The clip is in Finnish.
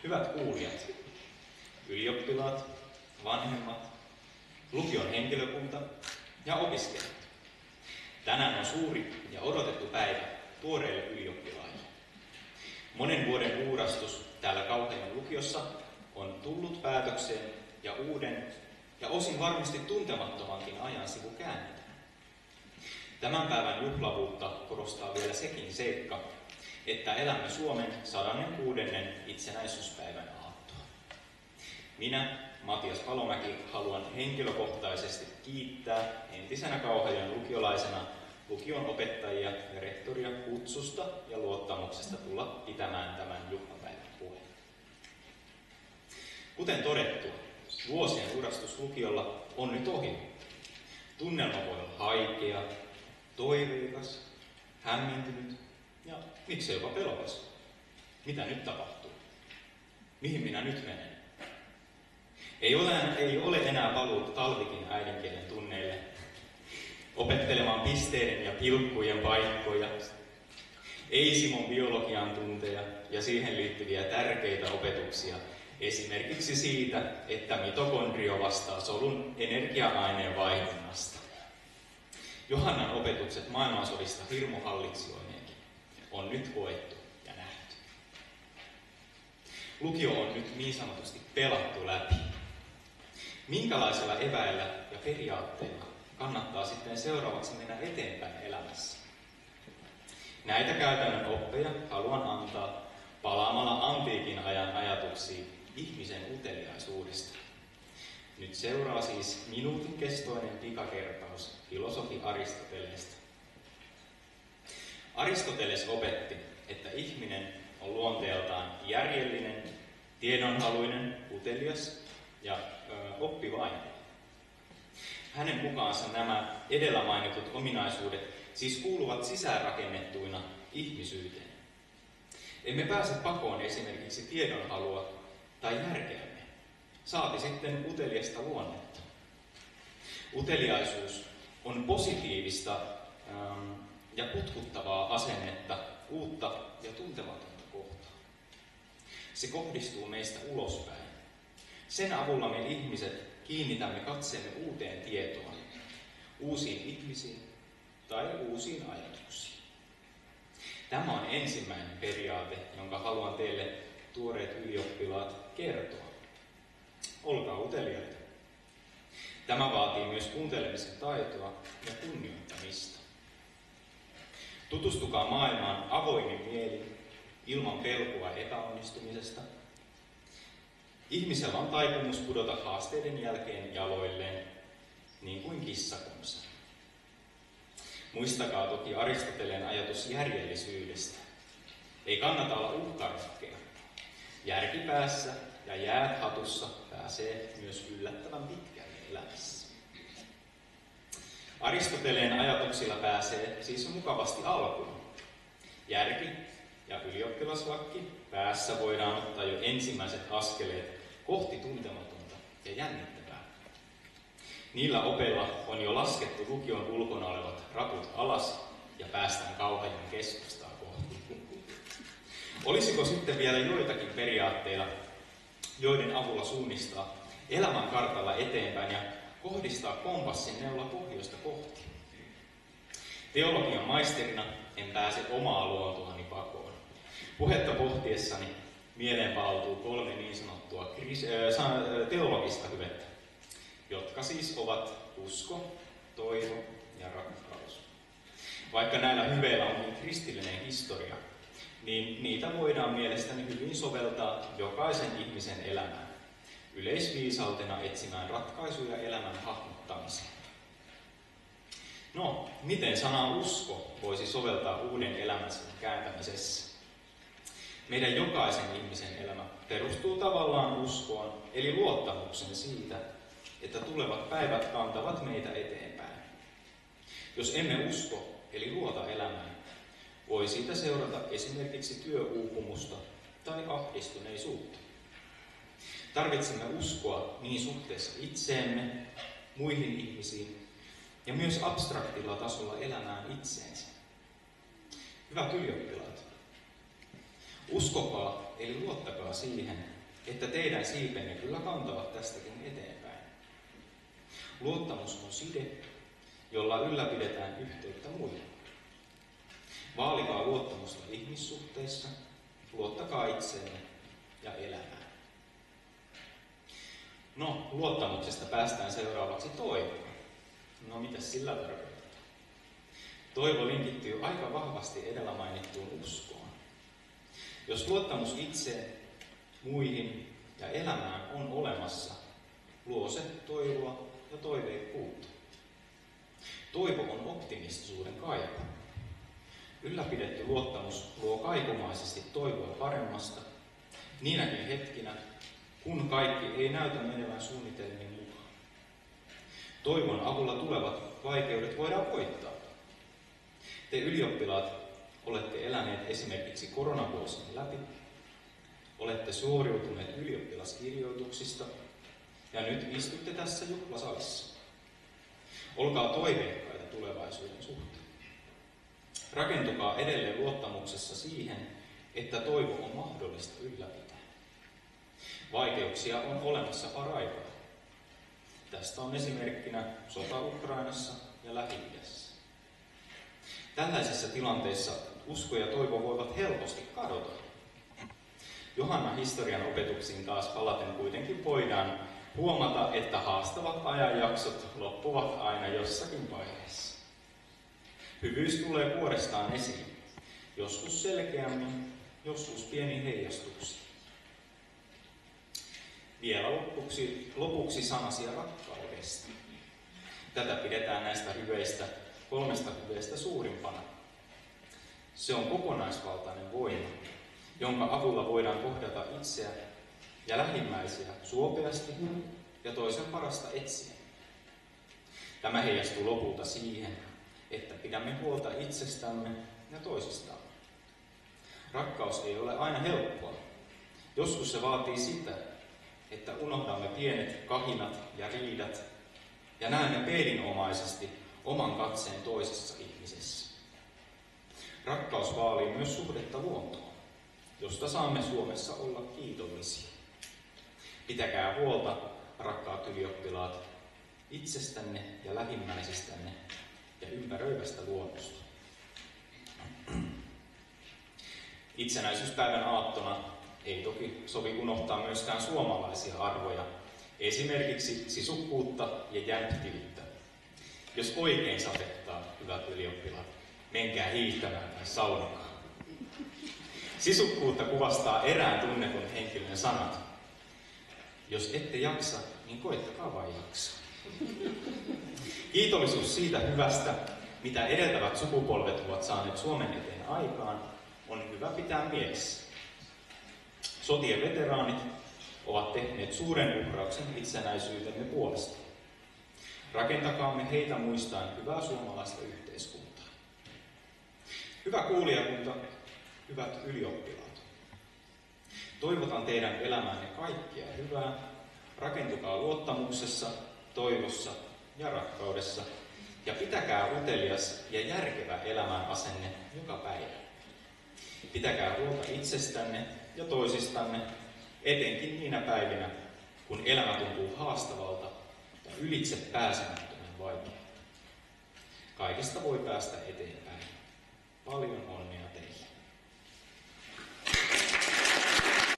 Hyvät kuulijat, ylioppilaat, vanhemmat, lukion henkilökunta ja opiskelijat. Tänään on suuri ja odotettu päivä tuoreille ylioppilaille. Monen vuoden uurastus täällä Kauhajoen lukiossa on tullut päätökseen ja uuden ja osin varmasti tuntemattomankin ajan sivu käännetään. Tämän päivän juhlavuutta korostaa vielä sekin seikka, että elämme Suomen 106. itsenäisyyspäivän aattoa. Minä, Matias Palomäki, haluan henkilökohtaisesti kiittää entisenä Kauhajoen lukiolaisena lukion opettajia ja rehtoria kutsusta ja luottamuksesta tulla pitämään tämän juhlapäivän puheen. Kuten todettu, vuosien uurastus lukiolla on nyt ohi. Tunnelma voi olla haikea, toiveikas, hämmentynyt ja miksei jopa pelokas. Mitä nyt tapahtuu? Mihin minä nyt menen? Ei ole enää paluut talvikin äidinkielen tunneille, opettelemaan pisteiden ja pilkkujen paikkoja, ei Simon biologian tunteja ja siihen liittyviä tärkeitä opetuksia, esimerkiksi siitä, että mitokondrio vastaa solun energia-aineen vaihdunnasta. Johannan opetukset maailmansodista hirmuhallitsijoineenkin on nyt koettu ja nähty. Lukio on nyt niin sanotusti pelattu läpi. Minkälaisilla eväillä ja periaatteilla kannattaa sitten seuraavaksi mennä eteenpäin elämässä? Näitä käytännön oppeja haluan antaa palaamalla antiikin ajan ajatuksiin ihmisen uteliaisuudesta. Nyt seuraa siis minuutin kestoinen pikakertaus filosofi Aristoteleesta. Aristoteles opetti, että ihminen on luonteeltaan järjellinen, tiedonhaluinen, utelias ja oppivainen. Hänen mukaansa nämä edellä mainitut ominaisuudet siis kuuluvat sisäänrakennettuina ihmisyyteen. Emme pääse pakoon esimerkiksi tiedonhalua tai järkeämme, saati sitten uteliasta luonnetta. Uteliaisuus on positiivista ja kutkuttavaa asennetta uutta ja tuntematonta kohtaan. Se kohdistuu meistä ulospäin. Sen avulla me ihmiset kiinnitämme katseemme uuteen tietoon, uusiin ihmisiin tai uusiin ajatuksiin. Tämä on ensimmäinen periaate, jonka haluan teille tuoreet ylioppilaat kertoa. Olkaa uteliaita. Tämä vaatii myös kuuntelemisen taitoa ja kunnioittamista. Tutustukaa maailmaan avoimin mielin, ilman pelkoa epäonnistumisesta. Ihmisellä on taipumus pudota haasteiden jälkeen jaloilleen, niin kuin kissakonsa. Muistakaa toki Aristoteleen ajatus järjellisyydestä. Ei kannata olla uhkarohkea. Järki päässä ja jäät hatussa pääsee myös yllättävän pitkälle elämässä. Aristoteleen ajatuksilla pääsee siis mukavasti alkuun. Järki ja ylioppilaslakki päässä voidaan ottaa jo ensimmäiset askeleet kohti tuntematonta ja jännittävää. Niillä opeilla on jo laskettu lukion ulkona olevat raput alas ja päästään Kauhajoen keskustaa kohti. Olisiko sitten vielä joitakin periaatteita, joiden avulla suunnistaa elämän kartalla eteenpäin ja kohdistaa kompassin neula pohjoista kohti? Teologian maisterina en pääse omaa luontoani pakoon. Puhetta pohtiessani mieleen palautuu 3 niin sanottua teologista hyvettä, jotka siis ovat usko, toivo ja rakkaus. Vaikka näillä hyveillä onkin kristillinen historia, niin niitä voidaan mielestäni hyvin soveltaa jokaisen ihmisen elämään, yleisviisautena etsimään ratkaisuja elämän hahmottamiseen. No, miten sana usko voisi soveltaa uuden elämänsä kääntämisessä? Meidän jokaisen ihmisen elämä perustuu tavallaan uskoon, eli luottamuksen siitä, että tulevat päivät kantavat meitä eteenpäin. Jos emme usko, eli luota elämään, voi siitä seurata esimerkiksi työuupumusta tai ahdistuneisuutta. Tarvitsemme uskoa niin suhteessa itseemme, muihin ihmisiin ja myös abstraktilla tasolla elämään itseensä. Hyvät ylioppilaat, uskokaa, eli luottakaa siihen, että teidän siipenne kyllä kantavat tästäkin eteenpäin. Luottamus on side, jolla ylläpidetään yhteyttä muihin. Vaalikaa luottamusta ihmissuhteissa, luottakaa itseenne ja elämään. No, luottamuksesta päästään seuraavaksi toivoon. No, mitä sillä tarkoittaa? Toivo linkittyy aika vahvasti edellä mainittuun uskoon. Jos luottamus itseen, muihin ja elämään on olemassa, luo se toivoa ja toiveikkuutta. Toivo on optimistisuuden kaipu. Ylläpidetty luottamus luo kaikumaisesti toivoa paremmasta, niinäkin hetkinä, kun kaikki ei näytä menevän suunnitelmien mukaan. Toivon avulla tulevat vaikeudet voidaan voittaa. Te ylioppilaat olette eläneet esimerkiksi koronavuosien läpi, olette suoriutuneet ylioppilaskirjoituksista ja nyt istutte tässä juhlasalissa. Olkaa toiveikkaita tulevaisuuden suhteen. Rakentukaa edelleen luottamuksessa siihen, että toivo on mahdollista ylläpitää. Vaikeuksia on olemassa paraikaa. Tästä on esimerkkinä sota Ukrainassa ja Lähi-idässä. Tällaisissa tilanteissa usko ja toivo voivat helposti kadota. Johanna historian opetuksiin taas palaten kuitenkin voidaan huomata, että haastavat ajanjaksot loppuvat aina jossakin vaiheessa. Hyvyys tulee vuorestaan esiin, joskus selkeämmin, joskus pieni heijastuksi. Vielä lopuksi sanasia rakkaudesta. Tätä pidetään näistä kolmesta hyveestä suurimpana. Se on kokonaisvaltainen voima, jonka avulla voidaan kohdata itseä ja lähimmäisiä suopeasti ja toisen parasta etsiä. Tämä heijastuu lopulta siihen, että pidämme huolta itsestämme ja toisistamme. Rakkaus ei ole aina helppoa. Joskus se vaatii sitä, että unohdamme pienet kahinat ja riidat ja näemme peilinomaisesti oman katseen toisessa ihmisessä. Rakkaus vaalii myös suhdetta luontoon, josta saamme Suomessa olla kiitollisia. Pitäkää huolta, rakkaat ylioppilaat, itsestänne ja lähimmäisistänne ja ympäröivästä luonnosta. Itsenäisyyspäivän aattona ei toki sovi unohtaa myöskään suomalaisia arvoja, esimerkiksi sisukkuutta ja jämptiyttä. Jos oikein satettaa, hyvät ylioppilaat, menkää hiihtämään tai saunomaan. Sisukkuutta kuvastaa erään tunnetun henkilön sanat. Jos ette jaksa, niin koittakaa vain jaksaa. Kiitollisuus siitä hyvästä, mitä edeltävät sukupolvet ovat saaneet Suomen eteen aikaan, on hyvä pitää mielessä. Sotien veteraanit ovat tehneet suuren uhrauksen itsenäisyytemme puolesta. Rakentakaamme heitä muistaen hyvää suomalaista yhteiskuntaa. Hyvä kuulijakunta, hyvät ylioppilaat. Toivotan teidän elämänne kaikkia hyvää. Rakentukaa luottamuksessa, toivossa ja rakkaudessa. Ja pitäkää utelias ja järkevä elämän asenne joka päivä. Pitäkää huolta itsestänne ja toisistanne, etenkin niinä päivinä, kun elämä tuntuu haastavalta ja ylitse pääsemättömän vaikealta. Kaikesta voi päästä eteenpäin. Paljon onnea teille.